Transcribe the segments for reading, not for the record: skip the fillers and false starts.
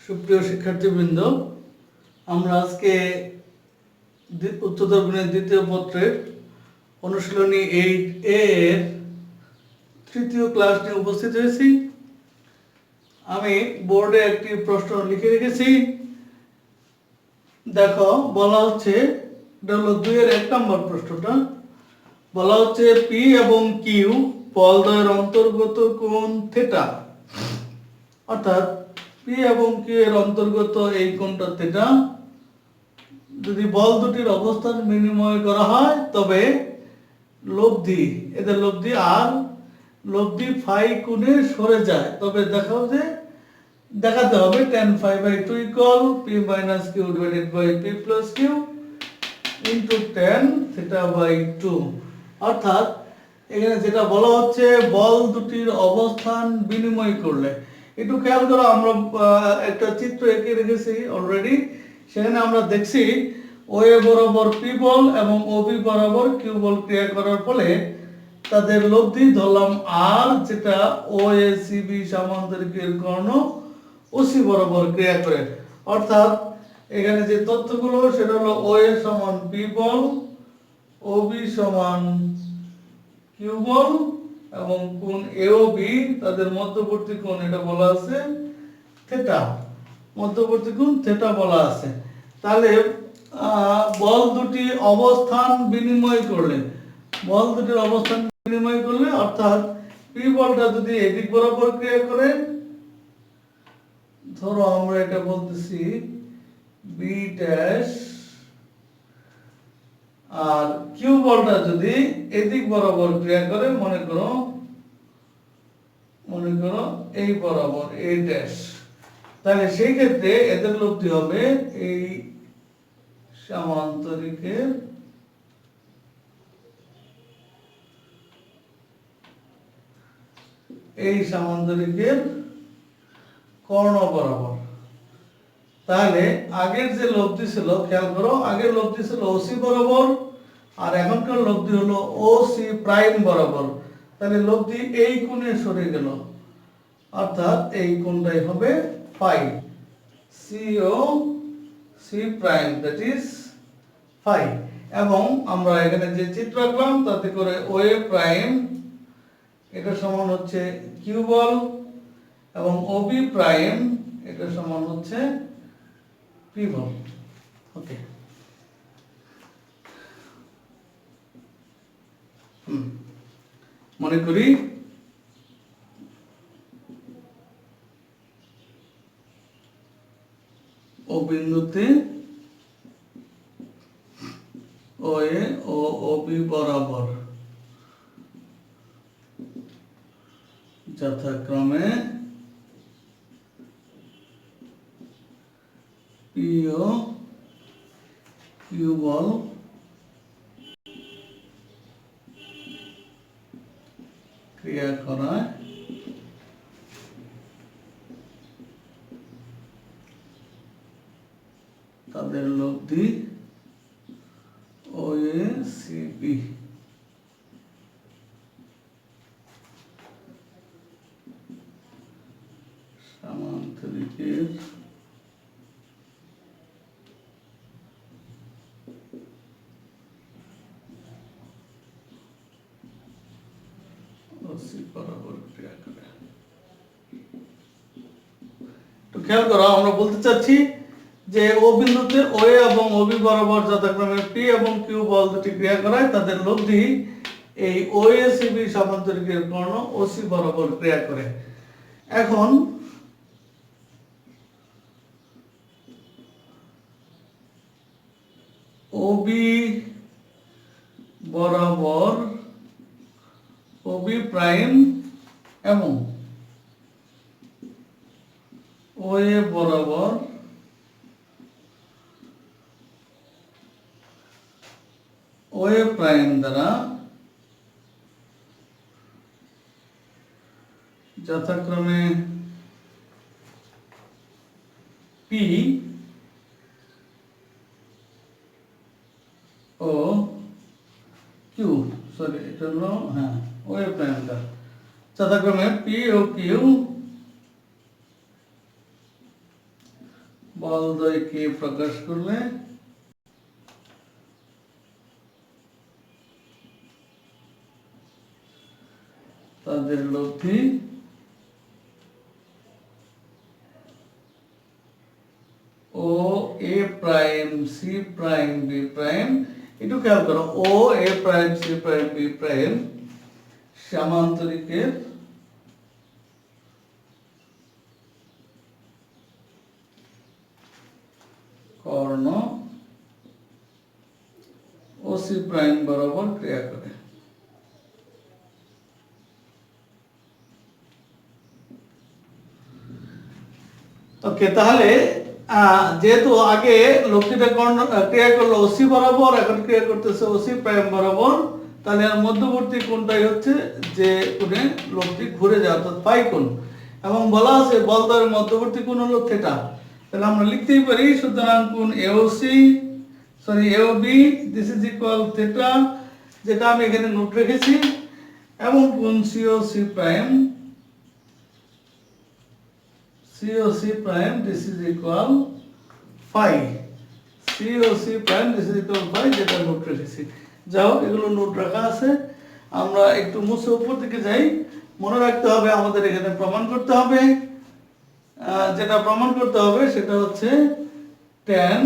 সুপ্রিয় শিক্ষার্থীবৃন্দ, আমরা আজকে উচ্চতর গণিত দ্বিতীয় পত্রের অনুশীলনী 8A এর তৃতীয় ক্লাস নিয়ে উপস্থিত হয়েছি। আমি বোর্ডে একটি প্রশ্ন লিখে রেখেছি। দেখো, বলা হচ্ছে, এটা হলো 2-এর 1 নম্বর প্রশ্নটা। বলা হচ্ছে পি এবং কিউ বলদ্বয়ের অন্তর্গত কোণ থিটা, অর্থাৎ পি এবং কিউ এর অন্তর্গত এই কোণটা থিটা। যদি বল দুটির অবস্থান বিনিময় করা হয় তবে লব্ধি, এদের লব্ধি আর লব্ধি ফাই কোণে সরে যায়, তবে দেখাতে হবে tan phi by 2 equal p minus q divided by p plus q into tan theta by 2। অর্থাৎ এখানে যেটা বলা হচ্ছে বল দুটির অবস্থান বিনিময় করলে, একটু খেয়াল করো, আমরা একটা চিত্র এঁকে রেখেছি অলরেডি। সেখানে আমরা দেখছি ওএ বরাবর পি বল এবং ওবি বরাবর কিউ বল ক্রিয়া করার ফলে তাদের লব্ধি ধরলাম আর, যেটা ওএ সিবি সমান্তরিকের কর্ণ ওসি বরাবর ক্রিয়া করে। অর্থাৎ এখানে যে তথ্যগুলো সেটা হলো ওএ সমান পি বল, ওবি সমান কিউ বল এবং কোণ এ ও বি তাদের মধ্যবর্তী কোণ, এটা বলা আছে থিটা, মধ্যবর্তী কোণ থিটা বলা আছে। তাহলে বল দুটি অবস্থান বিনিময় করলে, অর্থাৎ পি বলটা যদি এদিক বরাবর ক্রিয়া করে, ধরো আমরা এটা বলতেছি বি ড্যাশ, আর কিউ বলটা যদি এদিক বরাবর ক্রিয়া করে, মনে করো এই বরাবর এ ড্যাশ, তাহলে সেই ক্ষেত্রে এদের লব্ধি হবে এই সমান্তরিকের কর্ণ বরাবর। তাহলে আগের যে লব্ধি ছিল, খেয়াল করো, আগের লব্ধি ছিল ওসি বরাবর আর এখনকার লব্ধি হলো ওসি প্রাইম বরাবর। তাহলে লব্ধি এই কোণে সরে গেল, অর্থাৎ এই কোণটাই হবে phi, C O C prime, that is phi. এবং আমরা এখানে যে চিত্র আঁকলাম তাতে করে ওএ প্রাইম এটা সমান হচ্ছে কিউ বল এবং ওবি প্রাইম এটা সমান হচ্ছে পি বল। ওকে, মনে করি ও বিন্দুতে ওএ ও ওবি বরাবর যথাক্রমে পি ও কিউ বল ক্রিয়া করায় তাদের লব্ধি ওএ সিবি সমান্তরিকের ওসি বরাবর ক্রিয়া করে। তো খেয়াল করো, আমরা বলতে চাচ্ছি যে ও বিন্দুতে ওএ এবং ওবি বরাবর যথাক্রমে পি এবং কিউ বল দুটি ক্রিয়া করায় তাদের লব্ধি এই ওএ সিবি সমান্তরিকের কর্ণ ওসি বরাবর ক্রিয়া করে। এখন ওবি বরাবর ওবি প্রাইম এবং ওএ বরাবর ওএ প্রাইম দ্বারা যথাক্রমে পি ও কিউ, সরি এটা হলো ওএ প্রাইম দ্বারা যথাক্রমে পি ও কিউ বলদ্বয়কে প্রকাশ করলে তাদের লব্ধি O A prime C prime B prime, একটু খেয়াল করো, O A prime C prime B prime সামান্তরিকের কর্ণ ও সি প্রাইম বরাবর ক্রিয়া করে। ওকে, তাহলে যেহেতু আগে লব্ধিটা কর্ণ ক্রিয়া করলো ওসি বরাবর, এখন ক্রিয়া করতেছে ওসি প্রাইম বরাবর, তাহলে আর মধ্যবর্তী কোণটাই হচ্ছে যে কোণে লব্ধি ঘুরে যায়, অর্থাৎ ফাই কোণ। এবং বলা আছে বলদ্বয়ের মধ্যবর্তী কোণ হলো থিটা। তাহলে আমরা লিখতেই পারি, সুতরাং কোণ AOB this is equal theta, যেটা আমি এখানে নোট রেখেছি, এবং কোণ COC prime this is equal phi, COC prime this is equal phi, যেটা নোট রেখেছি। যাও, এগুলো নোট রাখা আছে, আমরা একটু মুছে উপর দিকে যাই। মনে রাখতে হবে আমাদের এখানে প্রমাণ করতে হবে, যেটা প্রমাণ করতে হবে সেটা হচ্ছে tan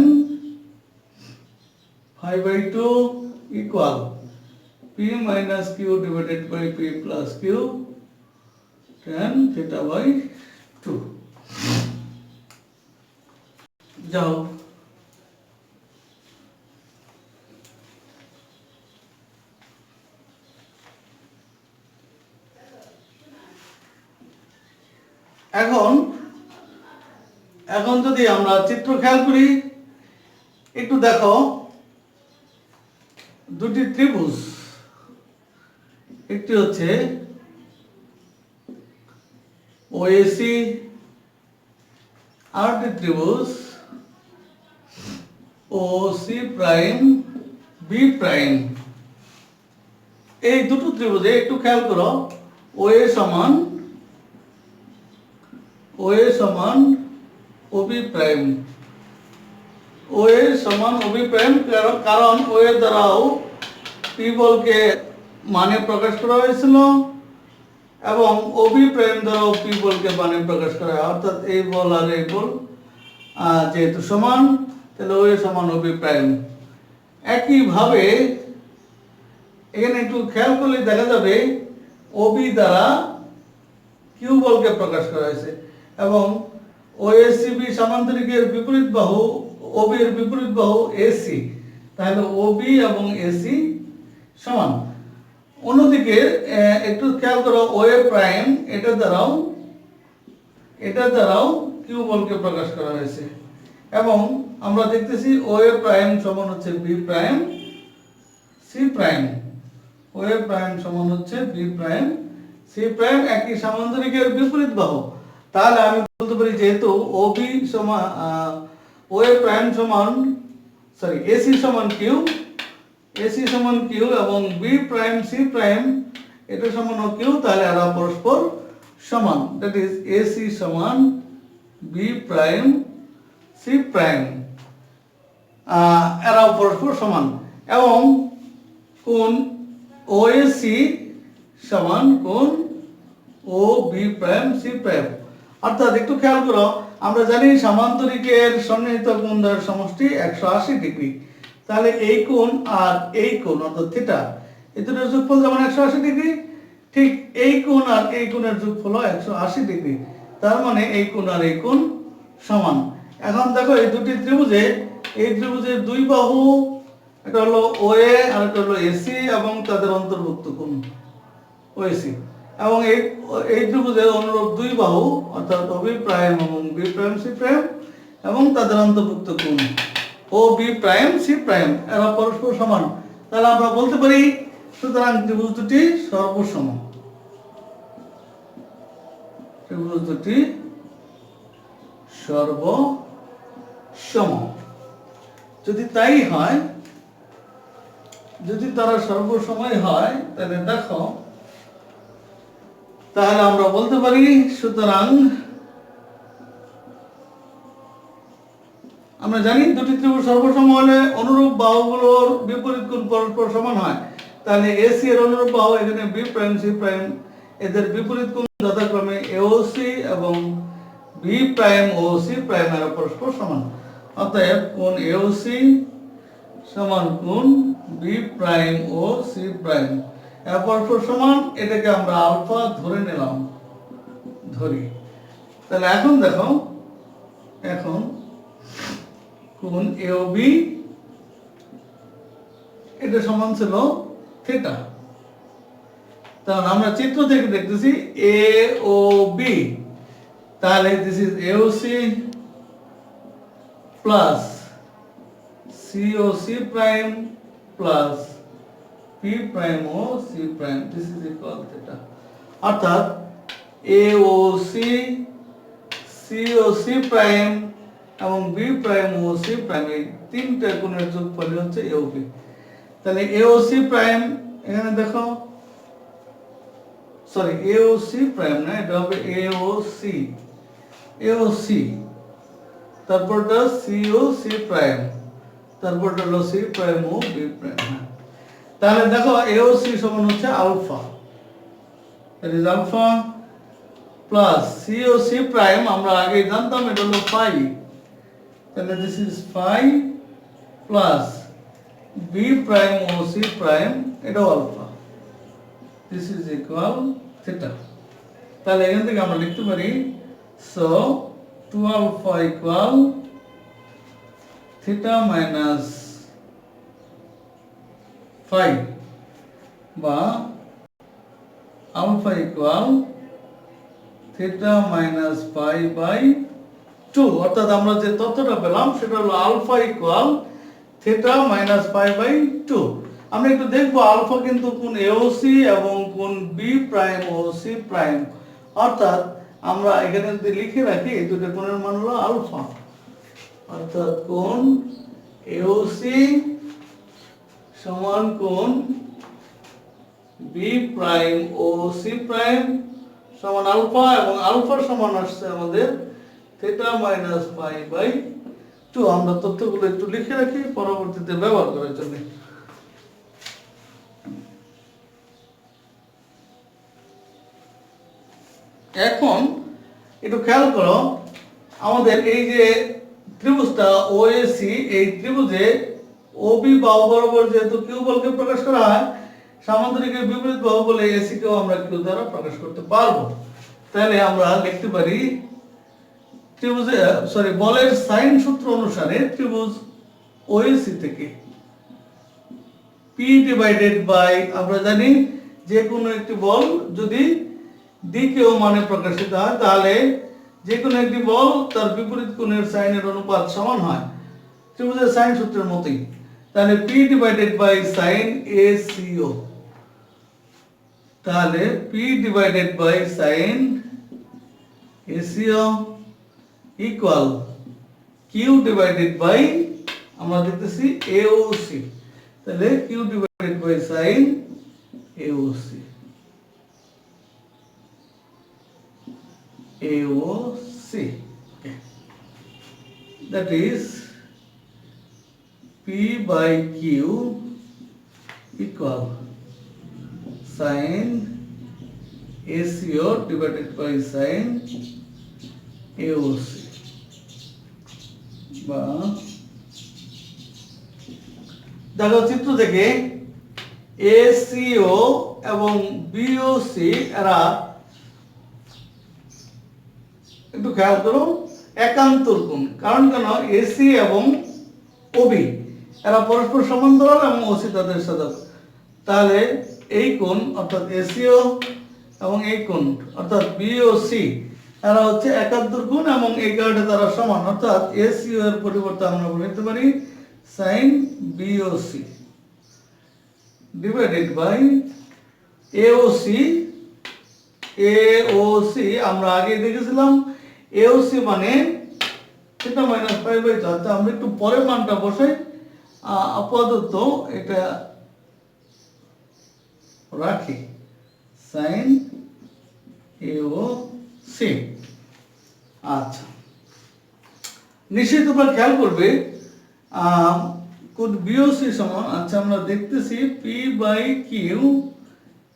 phi by 2 equal p minus q divided by p plus q tan theta by 2। যাও, এখন যদি আমরা চিত্র খেয়াল করি, একটু দেখো, দুটি ত্রিভুজ, একটি হচ্ছে ওএসি, আরেকটি ত্রিভুজ ও সি প্রাইম বি প্রাইম। এই দুটো ত্রিভুজে একটু খেয়াল করো, ওএ সমান ওবি প্রাইম, ওএ সমান ওবি প্রাইম, কারণ ওএ দ্বারাও পি বলকে মানে প্রকাশ করা হয়েছিল এবং ওবি প্রাইম দ্বারাও পি বলকে মানে প্রকাশ করা হয়, অর্থাৎ এই বল আর এই বল যেহেতু সমান, তাহলে ওএ সমান ওবি প্রাইম। একইভাবে এখানে একটু খেয়াল করলে দেখা যাবে ওবি দ্বারা কিউ বলকে প্রকাশ করা হয়েছে এবং ওএসিবি সামান্তরিকের বিপরীত বাহু, ওবি এর বিপরীত বাহু এসি, তাহলে ওবি এবং এসি সমান। অন্যদিকে একটু খেয়াল করো, ওএ প্রাইম এটা দ্বারাও কিউ বলকে প্রকাশ করা হয়েছে এবং আমরা দেখতেছি ওএ প্রাইম সমান হচ্ছে B prime C prime, OA prime সমান হচ্ছে বি প্রাইম সি প্রাইম, একই সামান্তরিকের বিপরীত বাহু। তাহলে আমি বলতে পারি যেহেতু ওবি সমান ওএ প্রাইম সমান এসি সমান কিউ এবং বি প্রাইম সি প্রাইম এটা সমান কিউ, তাহলে এরা পরস্পর সমান, দ্যাট ইজ এসি সমান বি প্রাইম সি প্রাইম, এরা পরস্পর সমান। এবং কোণ ওএসি সমান কোণ ও বি প্রাইম সি প্রাইম, অর্থাৎ একটু খেয়াল করো, আমরা জানি সামান্তরিকের সন্নিহিত কোণ দ্বয়ের সমষ্টি 180 ডিগ্রি, তাহলে এই কোণ আর এই কোণ অর্থাৎ থিটা, এই দুটোর যোগফল যেমন 180 ডিগ্রি, ঠিক এই কোণ আর এই কোণের যোগফল 180 ডিগ্রি, তার মানে এই কোণ আর এই কোণ সমান। এখন দেখো, এই দুটি ত্রিভুজে, এই ত্রিভুজের দুই বাহু, এটা হলো ওএ আর এটা হলো এসি এবং তাদের অন্তর্ভুক্ত কোণ ওএসি, এবং এই ত্রিভুজের অনুরূপ দুই বাহু অর্থাৎ ওবি প্রাইম এবং বি প্রাইম সি প্রাইম এবং তাদের অন্তর্ভুক্ত কোণ ও বি প্রাইম সি প্রাইম, এরা পরস্পর সমান। তাহলে আমরা বলতে পারি সুতরাং ত্রিভুজ দুটি সর্বসম, ত্রিভুজ দুটি সর্বসম। যদি তাই হয়, যদি তারা সর্বসময় হয়, তাহলে দেখো, তাহলে আমরা বলতে পারি সুতরাং আমরা জানি দুটি ত্রিভুজ সর্বসম হলে অনুরূপ বাহুগুলোর বিপরীত কোণ পরস্পর সমান হয়। তাহলে AC এর অনুরূপ বাহু এখানে B প্রাইম C প্রাইম, এদের বিপরীত কোণ যথাক্রমে AOC এবং B prime O C prime এরা পরস্পর সমান। অতএব কোণ AOC সমান কোণ B prime O C prime এরা পরস্পর সমান। এটাকে আমরা আলফা ধরে নিলাম, ধরি। তাহলে এখন দেখো, এখন কোণ AOB এটা সমান ছিল থিটা। তাহলে আমরা চিত্র থেকে দেখতেছি AOB, তাহলে this is AOC plus COC prime plus P prime O C prime, this is equal theta. অর্থাৎ AOC COC প্রাইম এবং B prime O C prime এই তিনটা কোণের যোগফল হচ্ছে AOB। তাহলে AOC প্রাইম এখানে দেখো, সরি AOC প্রাইম না, এটা হবে AOC, তারপরটা COC প্রাইম, তারপরটা হলো C প্রাইম ও B প্রাইম। তাহলে দেখো AOC সমান হচ্ছে alpha, that is alpha plus COC prime আমরা আগে জানতাম এটা হলো ফাই, তাহলে this is phi plus B prime O C prime এটাও alpha, this is equal theta. তাহলে এখান থেকে আমরা লিখতে পারি so 2 alpha equal theta minus phi, বা alpha equal theta minus pi by 2। অর্থাৎ আমরা যে তথ্যটা পেলাম সেটা হলো alpha equal theta minus pi by 2। আমরা একটু দেখবো আলফা কিন্তু কোণ AOC এবং কোণ B prime O C prime, অর্থাৎ আমরা এখানে যদি লিখে রাখি এই দুটো কোণের মান হলো আলফা, অর্থাৎ কোণ AOC সমান কোণ B prime O C prime সমান আলফা, এবং আলফার সমান আসছে আমাদের থিটা মাইনাস পাই বাই 2। আমরা তথ্যগুলো একটু লিখে রাখি পরবর্তীতে ব্যবহার করার জন্য। এখন একটু খেয়াল করো, আমাদের এই যে ত্রিভুজটা OAC, এই ত্রিভুজে OB বাহু বরাবর যেহেতু কিউ বলকে প্রকাশ করা হয়, সামান্তরিকের বিপরীত বাহু বলে AC কেও আমরা কিউ দ্বারা প্রকাশ করতে পারবো। তাহলে আমরা লিখতে পারি ত্রিভুজে বলের সাইন সূত্র অনুসারে ত্রিভুজ OAC থেকে P ডিভাইডেড বাই, আমরা জানি যে কোনো একটি বল যদি দিকে ও মানে প্রকাশিত হয় তাহলে যে কোনো একটি বল তার বিপরীত কোণের সাইনের অনুপাত সমান হয়, ত্রিভুজের সাইন সূত্রের মতই। তাহলে P divided by sine ACO, তাহলে P divided by sine ACO equal Q divided by, আমরা দেখতেছি AOC, তাহলে Q divided by sine AOC, that is P by Q equal sin ACO divided by sin AOC, বা দেখো চিত্র থেকে ACO এবং BOC এরা একটু খেয়াল করো একান্তর কোণ, কারণ কেন AC এবং OB এরা পরস্পর সমান্তরাল এবং OC তাদের সাদক। তাহলে এই কোণ অর্থাৎ ACO এবং এই কোণ অর্থাৎ BOC এরা হচ্ছে একান্তর কোণ এবং এই কারণে তারা সমান, অর্থাৎ ACO এর পরিবর্তে আমরা বলতে পারি sin BOC divided by AOC। AOC আমরা আগে দেখেছিলাম AOC মানে থিটা মাইনাস পাই বাই 2। আচ্ছা আমরা একটু পরে মানটা বসাই, আপাতত এটা রাখি sin AOC। আচ্ছা নিশ্চয়ই তোমরা খেয়াল করবে কোণ বিওসি সমান, আচ্ছা আমরা দেখতেছি P by Q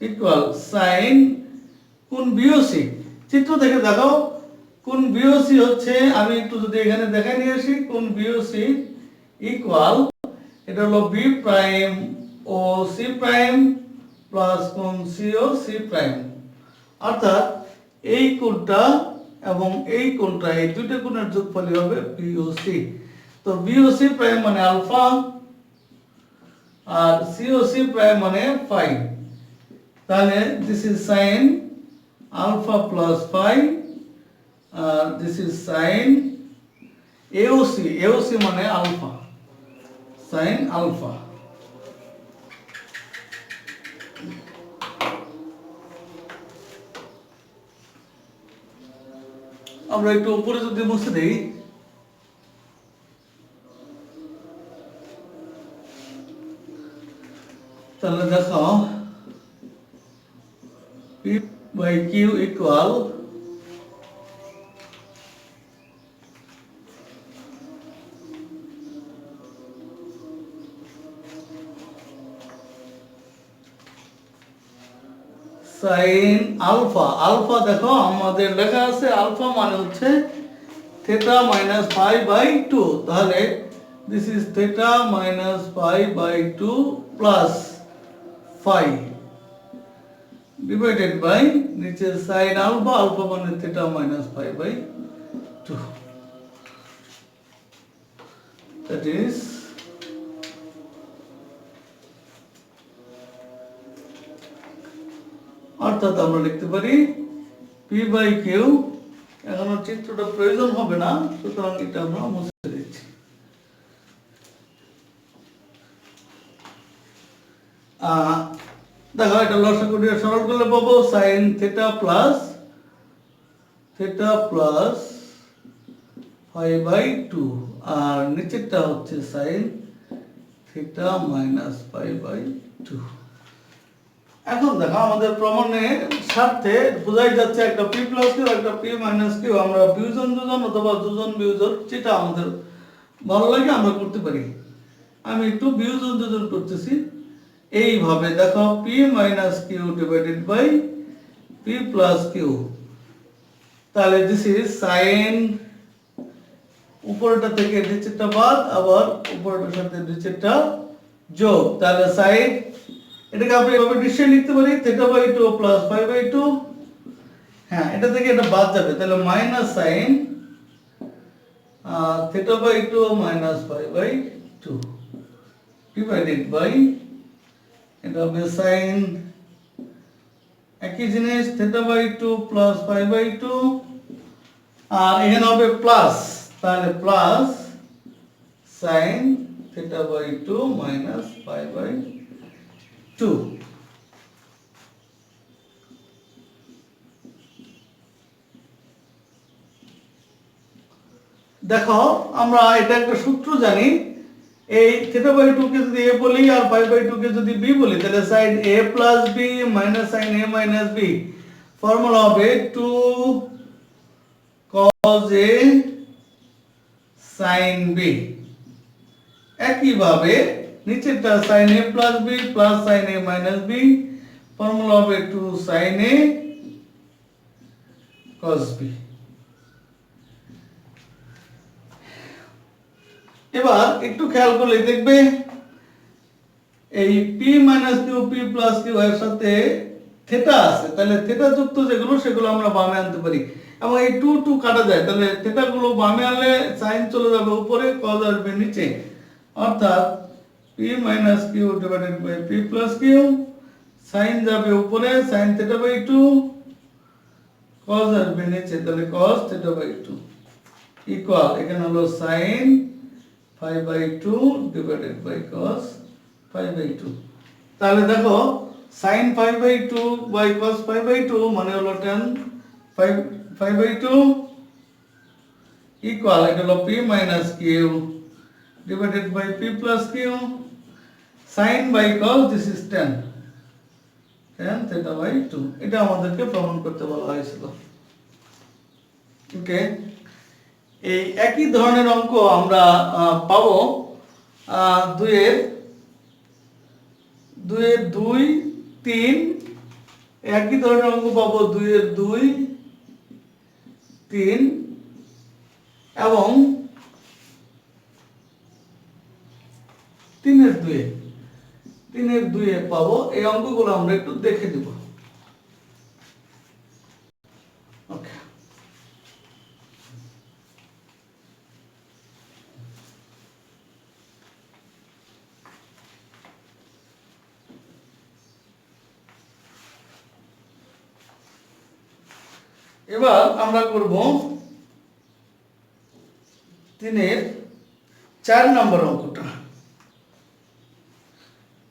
equal sine কোণ বিওসি। চিত্র থেকে দেখাও কোণ বিওসি হচ্ছে, আমি একটু যদি এখানে দেখাই নিয়ে আসি, কোণ বিওসি ইকুয়াল এটা হলো বি প্রাইম ও সি প্রাইম প্লাস কোণ সি ও সি প্রাইম, অর্থাৎ এই কোণটা এবং এই কোণটা, এই দুইটা কোণের যোগফলই হবে বিওসি। তো বিওসি প্রাইম মানে আলফা আর সিওসি প্রাইম মানে ফাই, তাহলে this is sine alpha plus phi আর this is sine AOC, AOC মানে আলফা, সাইন আলফা। আমরা একটু উপরে যদি মুছে দেই, তাহলে দেখো P by Q equal sine alpha. Alpha দেখো আমাদের লেখা আছে আলফা মানে হচ্ছে theta minus phi by two, তাহলে this is theta minus phi by two plus phi divided by নিচে সাইন আলফা, আলফা মানে theta minus phi by two, that is অর্থাৎ আমরা লিখতে পারি পি বাই কিউ। এখন চিত্রটা প্রয়োজন হবে না, সুতরাং এটা আমরা মুছে দিচ্ছি। দেখো এটা লসাগু দিয়ে সরল করলে পাবো sine theta plus phi by two, আর নিচেরটা হচ্ছে sine theta minus phi by two. এখন দেখো আমাদের প্রমাণের স্বার্থে বোঝাই যাচ্ছে একটা পি প্লাস কিউ একটা পি মাইনাস কিউ আমরা বিয়োজন দুজন অথবা দুজন বিয়োজন যেটা আমাদের ভালো লাগে আমরা করতে পারি। আমি একটু বিয়োজন দুজন করতেছি এইভাবে, দেখো P minus Q divided by P plus Q, তাহলে দিস ইজ সাইন উপরটা থেকে নিচেরটা বাদ, আবার উপরটার সাথে নিচেরটা যোগ, তাহলে সাইন এটাকে আমরা এভাবে নিশ্চয়ই লিখতে পারি theta by two plus phi by two. হ্যাঁ, এটা থেকে এটা বাদ যাবে, তাহলে minus sine theta by two minus phi by two divided by এটা হবে সাইন একই জিনিস theta by two plus phi by two, আর এখানে হবে প্লাস, তাহলে plus sine theta by two minus phi by two. দেখো আমরা এটা একটা সূত্র জানি, এই থিটা বাই টু কে যদি a বলি আর পাই বাই টু কে যদি b বলি, তাহলে sin a plus b minus sin a minus b, formula হবে 2 cos a sin b। একইভাবে নিচেরটা sin a plus b plus sin a minus b, formula হবে 2 sin a cos b। এবার একটু খেয়াল করলে দেখবে এই p minus Q p plus Q এর সাথে থিটা আছে, তাহলে থিটা যুক্ত যেগুলো সেগুলো আমরা বামে আনতে পারি, এবং এই 2 2 কাটা যায়, তাহলে থিটা গুলো বামে আনলে sin চলে যাবে উপরে, cos আসবে নিচে, অর্থাৎ p minus Q divided by p plus Q, sin যাবে উপরে sin থিটা বাই 2, cos আসবে নিচে, তাহলে cos থিটা বাই 2 ইকুয়াল এখানে হলো sin phi by two divided by cos phi by two. তাহলে দেখো sin phi by two by cos phi by two মানে হলো tan phi by two equal এটা হলো p minus Q divided by p plus Q, sin by cos this is tan theta by two. এটা আমাদেরকে প্রমাণ করতে বলা হয়েছিল। ওকে, এই একই ধরনের অঙ্ক আমরা পাবো দুইয়ের দুইয়ের 2, 3, একই ধরনের অঙ্ক পাবো 2-এর 2, 3 এবং 3-এর 2-এ 3-এর 2-এ পাবো। এই অঙ্কগুলো আমরা একটু দেখে দেব। ওকে, এবার আমরা করব 3-এর 4 নম্বর অঙ্কটা।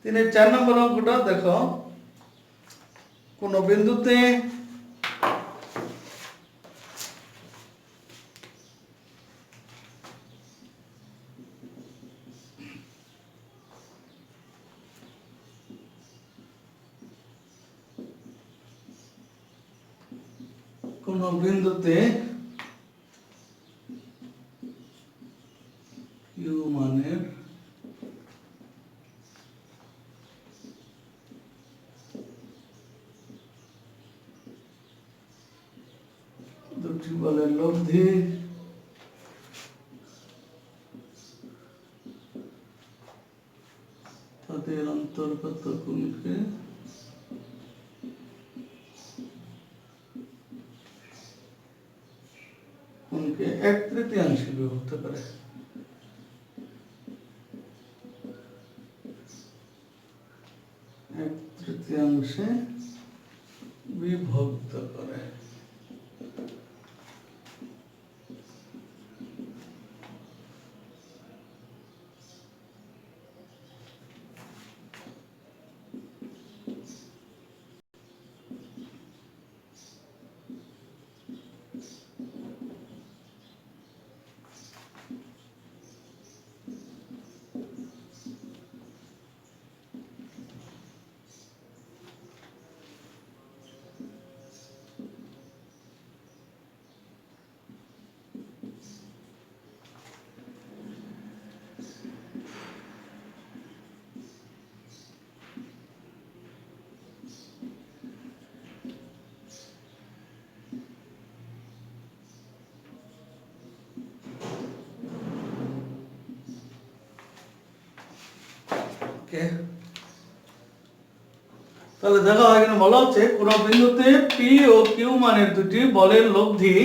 3-এর 4 নম্বর অঙ্কটা দেখো, কোন বিন্দুতে কিউ মানের দুটি বলের লব্ধি তাদের অন্তর্গত কোণকে এক তৃতীয়াংশে বিভক্ত করে। এক তৃতীয়াংশে বিভক্ত করে। তাহলে দেখো এখানে বলা হচ্ছে কোন বিন্দুতে পি ও কিউ মানের দুটি বলের লব্ধি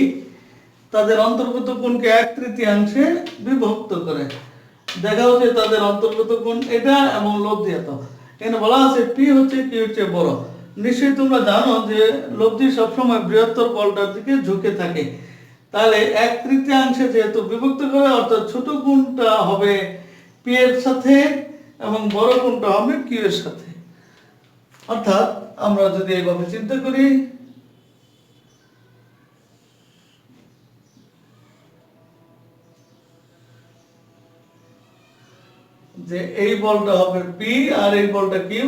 তাদের অন্তর্গত কোণকে এক তৃতীয়াংশে বিভক্ত করে। দেখা হচ্ছে তাদের অন্তর্গত কোণ এটা এবং লব্ধি এত। এখানে বলা আছে পি হচ্ছে কিউ এর চেয়ে বড়। নিশ্চয়ই তোমরা জানো যে লব্ধি সবসময় বৃহত্তর বলটার দিকে ঝুঁকে থাকে। তাহলে এক তৃতীয়াংশে যেহেতু বিভক্ত করে, অর্থাৎ ছোট কোণটা হবে পি এর সাথে এবং বড় কোণটা হবে কিউ এর সাথে। অর্থাৎ আমরা যদি এইভাবে চিন্তা করি, যে এই বলটা হবে পি আর এই বলটা কিউ,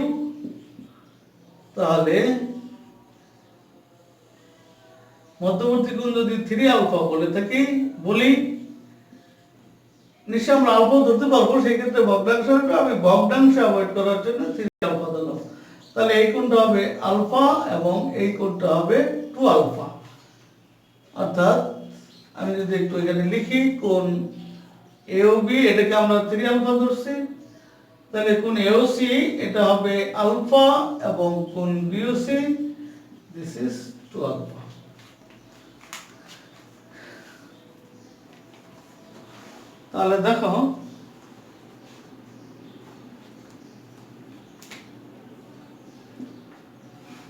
তাহলে মধ্যবর্তী কোণ যদি 3 আলফা বলে থাকি বলি, নিশ্চয় আমরা আলফা ধরতে পারবো, সেই ক্ষেত্রে ভগ্নাংশ হবে। আমি ভগ্নাংশ অ্যাভয়েড করার জন্য 3 আলফা দিলাম। তাহলে এই কোণটা হবে আলফা এবং এই কোণটা হবে 2 আলফা। অর্থাৎ আমি যদি একটু এখানে লিখি, কোণ এওবি এটাকে আমরা 3 আলফা ধরছি, তাহলে কোণ এওসি এটা হবে আলফা এবং কোণ বিওসি দিস ইজ 2 আলফা। তাহলে দেখো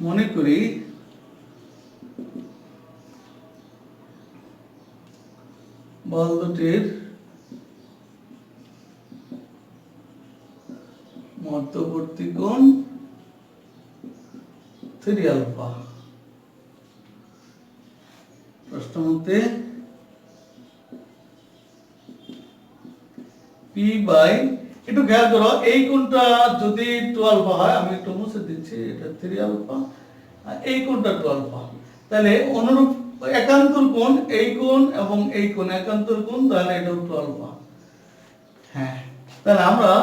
মনে করি বল দুটির মধ্যবর্তী কোণ 3 আলফা। প্রশ্ন মতে পি বাই, একটু খেয়াল করো এই কোণটা যদি 2 আলফা হয়, আমি একটু মুছে দিচ্ছি, এটা 3 আলফা, আর এই কোণটা 2 আলফা। তাহলে অনুরূপ একান্তর কোণ, এই কোণ এবং এই কোণ একান্তর কোণ, তাহলে এটাও 2 আলফা। হ্যাঁ, তাহলে আমরা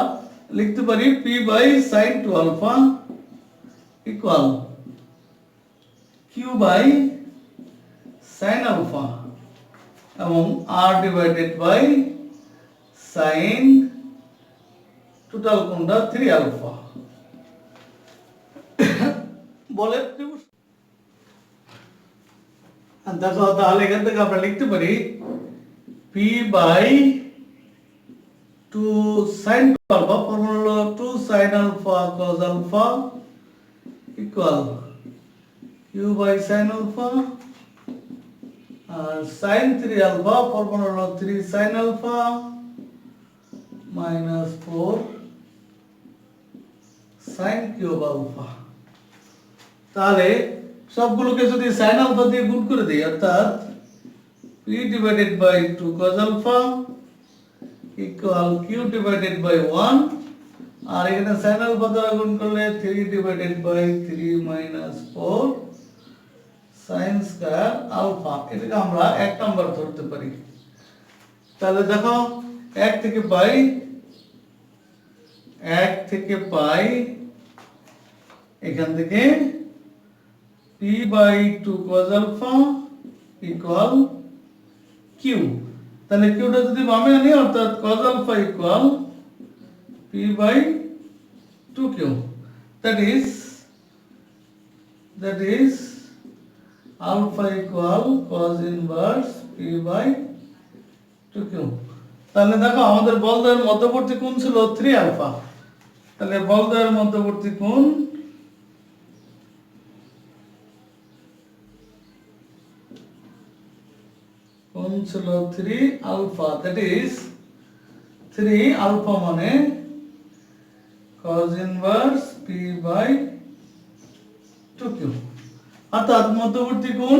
লিখতে পারি p by sin 2 alpha equal q by sin alpha এবং r divided by sin total কোণটা 3 আলফা। বলে দেখো, তাহলে এখান থেকে আমরা লিখতে পারি p by 2 sin 2 alpha, formula হলো 2 sin alpha cos alpha equal q by sin alpha, আর sin 3 আলফা ফর্মুলা হলো 3 sin alpha minus 4 sin cube alpha. তাহলে সবগুলোকে যদি sin আলফা দিয়ে গুণ করে দিই, অর্থাৎ p divided by 2 cos alpha equal q divided by 1, আর এখানে sin আলফা দ্বারা গুণ করলে 3 divided by 3 minus 4 sin square alpha. এটাকে আমরা 1 নাম্বার ধরতে পারি। তাহলে দেখো 1 থেকে পাই এখান থেকে p by 2 cos alpha equal q। তাহলে কিউটা যদি বামে আনি, অর্থাৎ cos alpha equal p by 2q, that is alpha equal cos inverse p by 2q। তাহলে দেখো আমাদের বলয়ের মধ্যবর্তী কোণ ছিল 3 আলফা। তাহলে বলয়ের মধ্যবর্তী কোণ ছিল 3 আলফা, that is 3 আলফা মানে cos inverse p by 2q, অর্থাৎ মধ্যবর্তী কোণ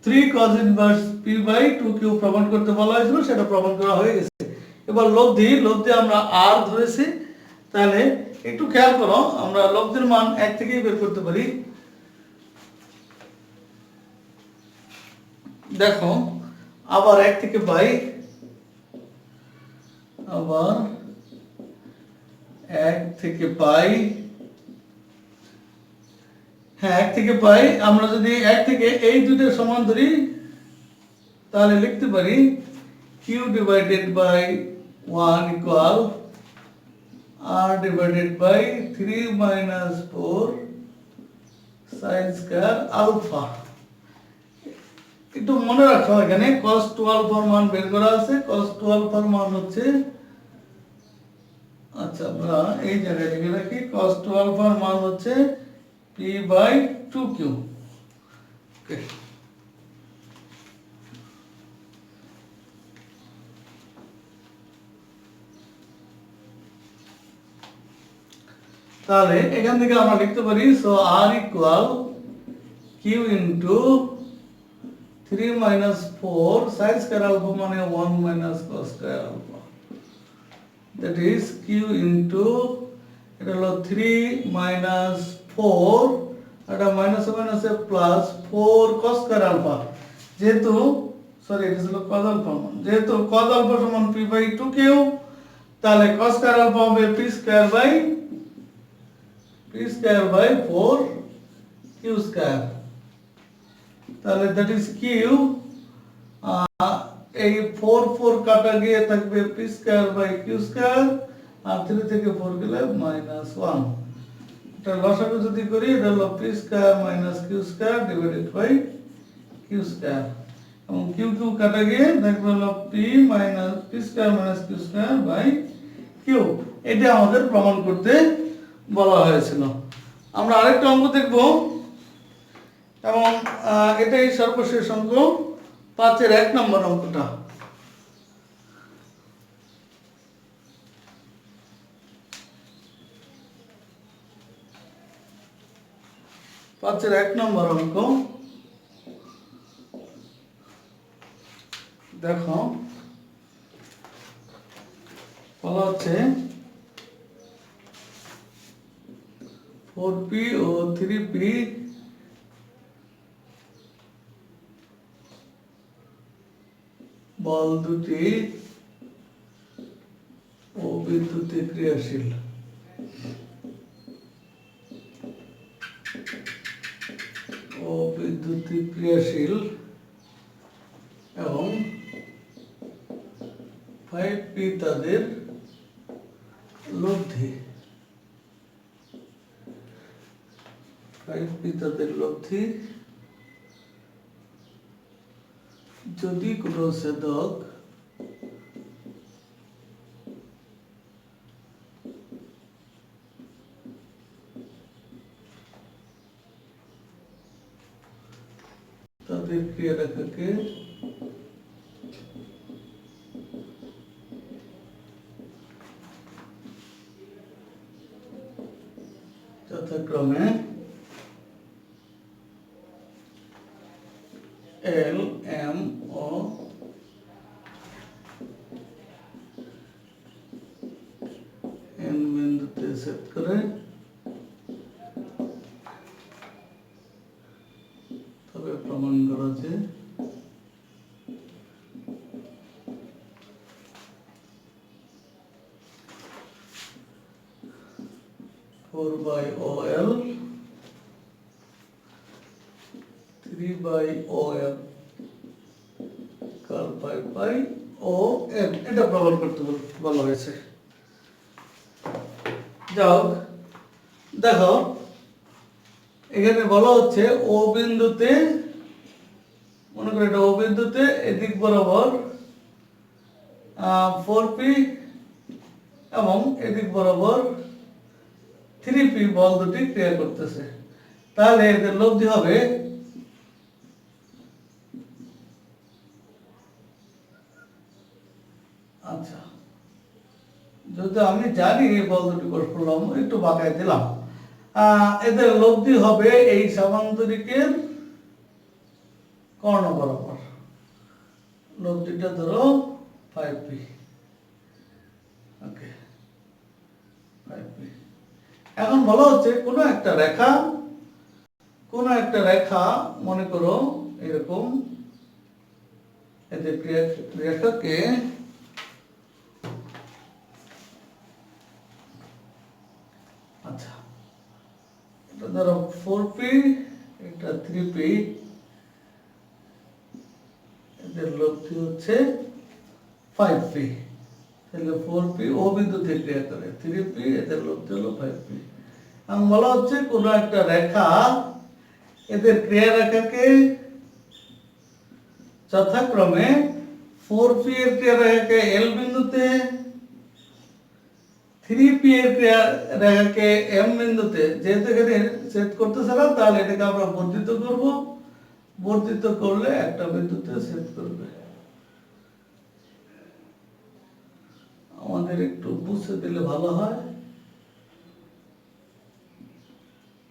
3 cos inverse p by 2q প্রমাণ করতে বলা হয়েছিল, সেটা প্রমাণ করা হয়ে গেছে। এবার লব্ধি আমরা r ধরেছি। তাহলে একটু খেয়াল করো, আমরা লব্ধির মান 1 থেকেই বের করতে পারি। দেখো আবার 1 থেকে পাই, আবার 1 থেকে পাই, হ্যাঁ 1 থেকে পাই। আমরা যদি 1 থেকে এই দুটো সমান ধরি, তাহলে লিখতে পারি q divided by 1 equal r divided by 3 minus 4 sin square alpha. একটু মনে রাখো, এখানে cos 2 আলফার মান বের করা আছে। cos 2 আলফার মান হচ্ছে, আচ্ছা আমরা এই জায়গায় লিখে রাখি, cos 2 আলফার মান হচ্ছে p বাই 2q। ওকে, তাহলে এখান থেকে আমরা লিখতে পারি, so r equal q into 3 minus 4 sin square alpha মানে 1 minus cos square alpha, that is q into এটা হলো 3 minus 4, এটা minus minus plus 4 cos square alpha, যেহেতু সরি এটা হলো cos alpha মান, যেহেতু cos alpha সমান p by 2q, তাহলে cos square alpha হবে p square by 4 q square। তাহলে that is q, এই 4 4 কাটা গিয়ে থাকবে p square by q square, আর 3 থেকে 4 গেলে -1। এটা লসাগু যদি করি, এটা হলো p square minus q square divided by q square, এবং q q কাটা গিয়ে দেখবে হলো p square minus q square by q। এটা আমাদের প্রমাণ করতে বলা হয়েছিল। আমরা আরেকটা অঙ্ক দেখব, এবং এটাই সর্বশেষ অঙ্ক, 5-এর 1 নম্বর অঙ্কটা। 5-এর 1 নম্বর অঙ্ক দেখো, বলা হচ্ছে 4p ও 3p বল দুটি অবিদ্যুতে ক্রিয়াশীল। অবিদ্যুতে ক্রিয়াশীল এবং 5p তাদের লব্ধি। 5p তাদের লব্ধি যদি কোনো ছেদক তাদের ক্রিয়া রেখাকে যথাক্রমে L, M ও N বিন্দুতে ছেদ করে তবে প্রমাণ করা যে four by OL 3 by OM car 5 by OM এটা প্রমাণ করতে বলা হয়েছে। যাও দেখো এখানে বলা হচ্ছে ও বিন্দুতে, মনে করো এটা ও বিন্দুতে এদিক বরাবর 4p এবং এদিক বরাবর 3p বল দুটি ক্রিয়া করতেছে, তাহলে এদের লব্ধি হবে আচ্ছা যদি আমি জানি এই বল দুটি পরস্পর একটু বাঁকায় দিলাম, এদের লব্ধি হবে এই সামান্তরিকের কর্ণ বরাবর। লব্ধিটা ধরো 5p, ওকে 5p। এখন বলা হচ্ছে কোনো একটা রেখা মনে করো এরকম এদের রেখাকে আচ্ছা এটা ধরো 4p, এটা 3p, এদের লব্ধি হচ্ছে 5p, তাহলে 4p ও বিন্দুতে ক্রিয়া করে, 3p এদের লব্ধি হলো 5p। এবং বলা হচ্ছে কোন একটা রেখা এদের ক্রিয়া রেখাকে যথাক্রমে 4p এর ক্রিয়া রেখাকে L বিন্দুতে, 3p এর ক্রিয়া রেখাকে M বিন্দুতে, যেহেতু এখানে ছেদ করতেছে না তাহলে এটাকে আমরা বর্ধিত করব, বর্ধিত করলে একটা বিন্দুতে ছেদ করবে। আমাদের একটু বুঝতে দিলে ভালো হয়।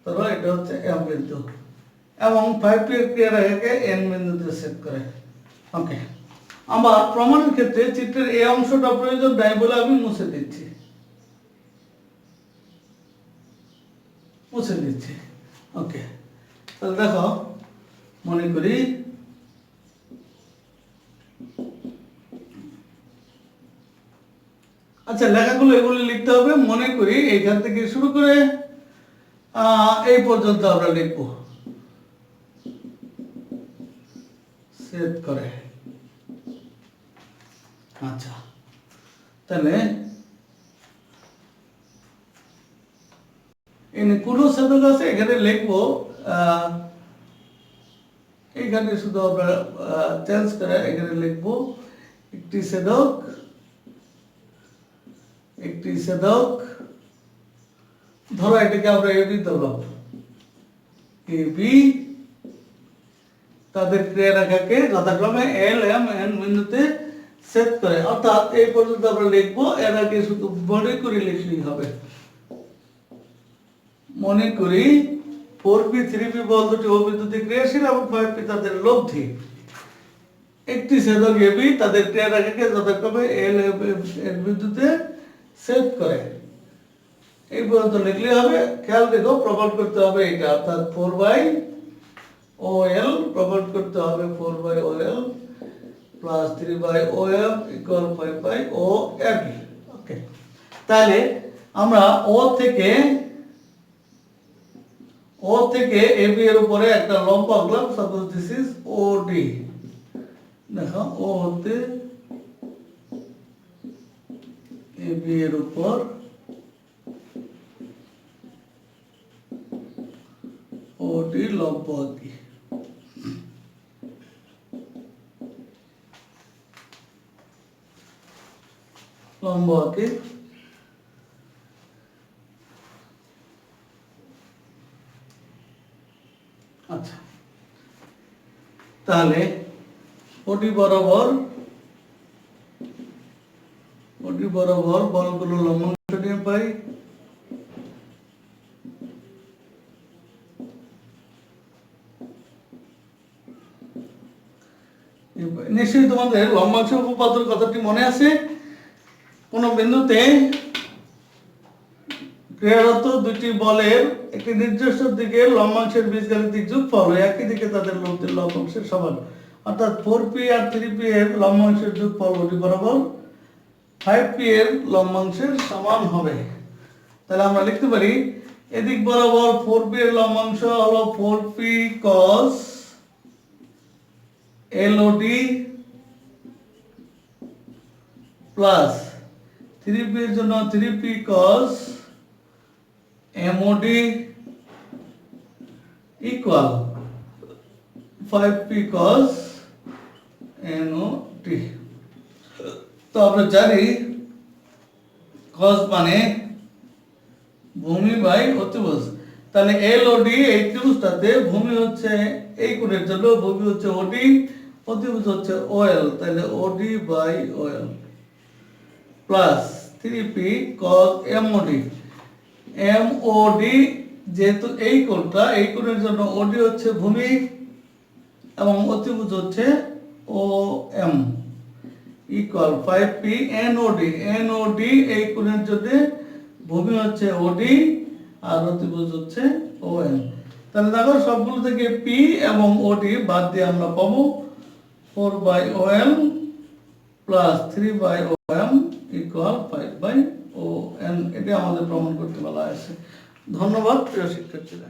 ধরো এটা হচ্ছে M বিন্দু এবং 5p এর ক্রিয়া রেখাকে N বিন্দুতে ছেদ করে। ওকে, আমার প্রমাণের ক্ষেত্রে চিত্রের এই অংশটা প্রয়োজন নাই বলে আমি মুছে দিচ্ছি। ওকে, তাহলে দেখো মনে করি আচ্ছা লেখাগুলো এগুলি লিখতে হবে। মনে করি এইখান থেকে শুরু করে এই পর্যন্ত আমরা লিখব ছেদ করে। আচ্ছা তাহলে এখানে কোন ছেদক আছে এখানে লিখবো, এখানে শুধু আমরা চেঞ্জ করে এখানে লিখবো একটি ছেদক ধরো এটাকে আমরা এবি ধরলাম, এবি তাদের ক্রিয়া রেখাকে যথাক্রমে L, M, N বিন্দুতে ছেদ করে। অর্থাৎ এই পর্যন্ত আমরা লিখবো, এর আগে শুধু মনে করি লিখলেই হবে। মনে করি 4p 3p বল দুটি অবিদ্যুতে ক্রিয়াশীল এবং 5p তাদের লব্ধি। একটি ছেদক এবি তাদের ক্রিয়া রেখাকে যথাক্রমে L, M, N বিন্দুতে ছেদ করে। এই পর্যন্ত লিখলে হবে। খেয়াল দেখো প্রমাণ করতে হবে এটা, অর্থাৎ 4 by OL প্রমাণ করতে হবে 4 by OL plus 3/OM equal 5/OAB। ওকে, তাহলে আমরা ও থেকে AB এর উপরে একটা লম্ব আঁকলাম। Suppose this is OD। দেখো ও হতে AB এর উপর OD লম্ব আঁকি। লম্ব আঁকি। আচ্ছা, তাহলে ওডি বরাবর বলগুলো লম্বাংশ নিয়ে পাই। নিশ্চয়ই তোমাদের লম্বাংশ উপপাদ্যের কথাটি মনে আছে। কোন বিন্দুতে ক্রিয়ারত দুটি বলের একটি নির্দিষ্ট দিকে লম্বাংশের বীজগাণিতিক যোগফল একই দিকে তাদের লম্বাংশের সমান, অর্থাৎ 4p আর 3p এর লম্বাংশের যোগফল ওডি বরাবর 5p এর লম্বাংশের সমান হবে। তাহলে আমরা লিখতে পারি এদিক বরাবর 4p এর লম্বাংশ হলো 4p cos LOD plus 3p এর জন্য 3p cos MOD equal 5p cos NOD। তো আমরা জানি cos মানে ভূমি বাই অতিভুজ। তাহলে LOD এই ত্রিভুজটাতে ভূমি হচ্ছে এই কোণের জন্য ভূমি হচ্ছে OD, অতিভুজ হচ্ছে OL। তাহলে OD by OL plus 3p cos MOD। MOD যেহেতু এই কোণটা, এই কোণের জন্য OD হচ্ছে ভূমি এবং অতিভুজ হচ্ছে OM equal 5p NOD। NOD এই কোণের জন্য ভূমি হচ্ছে OD আর অতিভুজ হচ্ছে OM। তাহলে দেখো সবগুলো থেকে P এবং OD বাদ দিয়ে আমরা পাবো 4/OL plus 3/OM equal 5/ON। এটা আমাদের প্রমাণ করতে বলা হয়েছে। ধন্যবাদ প্রিয় শিক্ষার্থীরা।